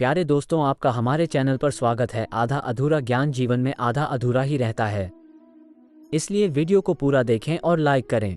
प्यारे दोस्तों, आपका हमारे चैनल पर स्वागत है। आधा अधूरा ज्ञान जीवन में आधा अधूरा ही रहता है, इसलिए वीडियो को पूरा देखें और लाइक करें।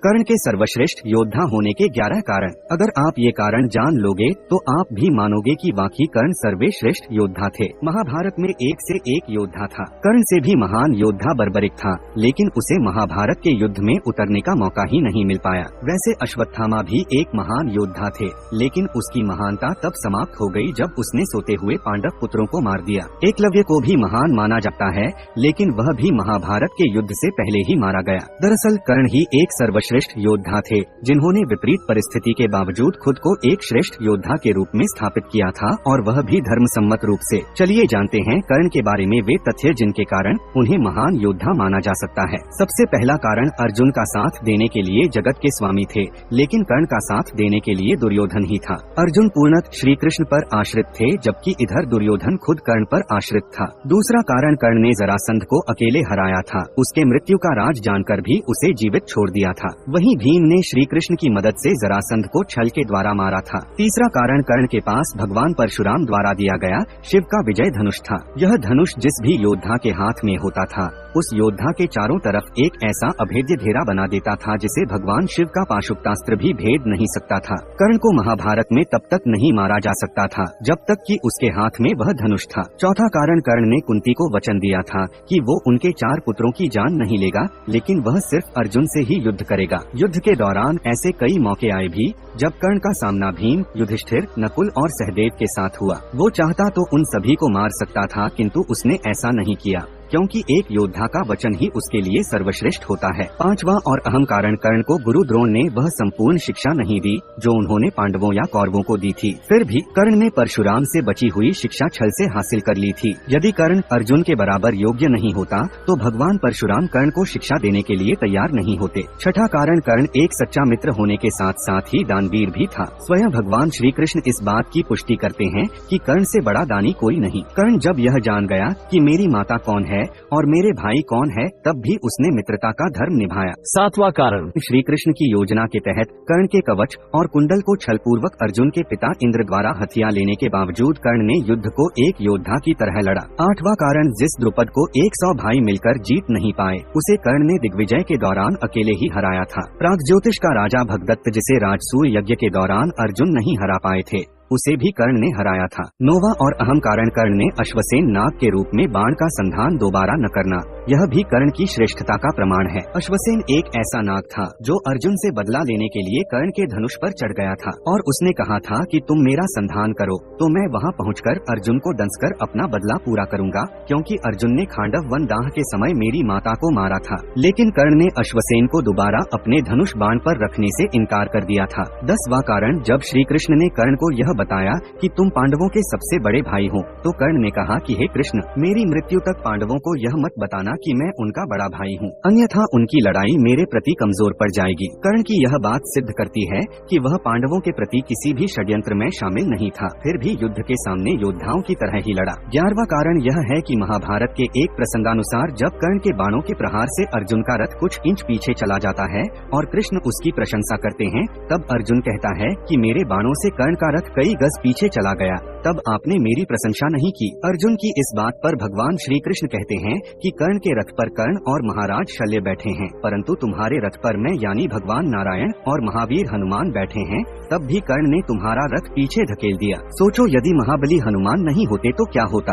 कर्ण के सर्वश्रेष्ठ योद्धा होने के 11 कारण। अगर आप ये कारण जान लोगे तो आप भी मानोगे कि वाकई कर्ण सर्वश्रेष्ठ योद्धा थे। महाभारत में एक से एक योद्धा था। कर्ण से भी महान योद्धा बर्बरिक था, लेकिन उसे महाभारत के युद्ध में उतरने का मौका ही नहीं मिल पाया। वैसे अश्वत्थामा भी एक महान योद्धा थे, लेकिन उसकी महानता तब समाप्त हो गई जब उसने सोते हुए पांडव पुत्रों को मार दिया। एकलव्य को भी महान माना जाता है, लेकिन वह भी महाभारत के युद्ध से पहले ही मारा गया। दरअसल कर्ण ही एक सर्वश्रेष्ठ योद्धा थे, जिन्होंने विपरीत परिस्थिति के बावजूद खुद को एक श्रेष्ठ योद्धा के रूप में स्थापित किया था, और वह भी धर्मसम्मत रूप से। चलिए जानते हैं कर्ण के बारे में वे तथ्य जिनके कारण उन्हें महान योद्धा माना जा सकता है। सबसे पहला कारण, अर्जुन का साथ देने के लिए जगत के स्वामी थे, लेकिन कर्ण का साथ देने के लिए दुर्योधन ही था। अर्जुन पूर्णतः श्री कृष्ण पर आश्रित थे, जबकि इधर दुर्योधन खुद कर्ण पर आश्रित था। दूसरा कारण, कर्ण ने जरासंध को अकेले हराया था। उसके मृत्यु का राज जानकर भी उसे जीवित छोड़ दिया था। वहीं भीम ने श्री कृष्ण की मदद से जरासंध को छल के द्वारा मारा था। तीसरा कारण, कर्ण के पास भगवान परशुराम द्वारा दिया गया शिव का विजय धनुष था। यह धनुष जिस भी योद्धा के हाथ में होता था, उस योद्धा के चारों तरफ एक ऐसा अभेद्य घेरा बना देता था जिसे भगवान शिव का पाशुपतास्त्र भी भेद नहीं सकता था। कर्ण को महाभारत में तब तक नहीं मारा जा सकता था जब तक कि उसके हाथ में वह धनुष था। चौथा कारण, कर्ण ने कुंती को वचन दिया था कि वो उनके 4 पुत्रों की जान नहीं लेगा, लेकिन वह सिर्फ अर्जुन से ही युद्ध करेगा। युद्ध के दौरान ऐसे कई मौके आए भी जब कर्ण का सामना भीम, युधिष्ठिर, नकुल और सहदेव के साथ हुआ। वो चाहता तो उन सभी को मार सकता था, किंतु उसने ऐसा नहीं किया, क्योंकि एक योद्धा का वचन ही उसके लिए सर्वश्रेष्ठ होता है। पांचवा और अहम कारण, कर्ण को गुरु द्रोण ने वह संपूर्ण शिक्षा नहीं दी जो उन्होंने पांडवों या कौरवों को दी थी। फिर भी कर्ण ने परशुराम से बची हुई शिक्षा छल से हासिल कर ली थी। यदि कर्ण अर्जुन के बराबर योग्य नहीं होता तो भगवान परशुराम कर्ण को शिक्षा देने के लिए तैयार नहीं होते। छठा कारण, कर्ण एक सच्चा मित्र होने के साथ साथ ही दानवीर भी था। स्वयं भगवान श्री कृष्ण इस बात की पुष्टि करते हैं कि कर्ण से बड़ा दानी कोई नहीं। कर्ण जब यह जान गया कि मेरी माता कौन है और मेरे भाई कौन है, तब भी उसने मित्रता का धर्म निभाया। सातवां कारण, श्री कृष्ण की योजना के तहत कर्ण के कवच और कुंडल को छलपूर्वक अर्जुन के पिता इंद्र द्वारा हथिया लेने के बावजूद कर्ण ने युद्ध को एक योद्धा की तरह लड़ा। आठवां कारण, जिस द्रुपद को 100 भाई मिलकर जीत नहीं पाए, उसे कर्ण ने दिग्विजय के दौरान अकेले ही हराया था। प्रागज्योतिष का राजा भगदत्त, जिसे राजसूय यज्ञ के दौरान अर्जुन नहीं हरा पाए थे, उसे भी कर्ण ने हराया था। नौवां और अहम कारण, कर्ण ने अश्वसेन नाग के रूप में बाण का संधान दोबारा न करना, यह भी कर्ण की श्रेष्ठता का प्रमाण है। अश्वसेन एक ऐसा नाग था जो अर्जुन से बदला लेने के लिए कर्ण के धनुष पर चढ़ गया था, और उसने कहा था कि तुम मेरा संधान करो तो मैं वहां पहुंचकर अर्जुन को दंसकर अपना बदला पूरा करूंगा, क्योंकि अर्जुन ने खांडव वन दाह के समय मेरी माता को मारा था। लेकिन कर्ण ने अश्वसेन को दोबारा अपने धनुष बाण पर रखने से इनकार कर दिया था। 10वां कारण, जब श्री कृष्ण ने कर्ण को यह बताया कि तुम पांडवों के सबसे बड़े भाई हो, तो कर्ण ने कहा कि हे कृष्ण, मेरी मृत्यु तक पांडवों को यह मत बताना कि मैं उनका बड़ा भाई हूँ, अन्यथा उनकी लड़ाई मेरे प्रति कमजोर पड़ जाएगी। कर्ण की यह बात सिद्ध करती है कि वह पांडवों के प्रति किसी भी षड्यंत्र में शामिल नहीं था, फिर भी युद्ध के सामने योद्धाओं की तरह ही लड़ा। 11वां कारण यह है कि महाभारत के एक प्रसंगानुसार जब कर्ण के बाणों के प्रहार से अर्जुन का रथ कुछ इंच पीछे चला जाता है और कृष्ण उसकी प्रशंसा करते हैं, तब अर्जुन कहता है कि मेरे बाणों से कर्ण का रथ कई गज पीछे चला गया, तब आपने मेरी प्रशंसा नहीं की। अर्जुन की इस बात पर भगवान श्री कृष्ण कहते हैं कि कर्ण के रथ पर कर्ण और महाराज शल्य बैठे हैं, परंतु तुम्हारे रथ पर मैं यानी भगवान नारायण और महावीर हनुमान बैठे हैं, तब भी कर्ण ने तुम्हारा रथ पीछे धकेल दिया। सोचो, यदि महाबली हनुमान नहीं होते तो क्या होता।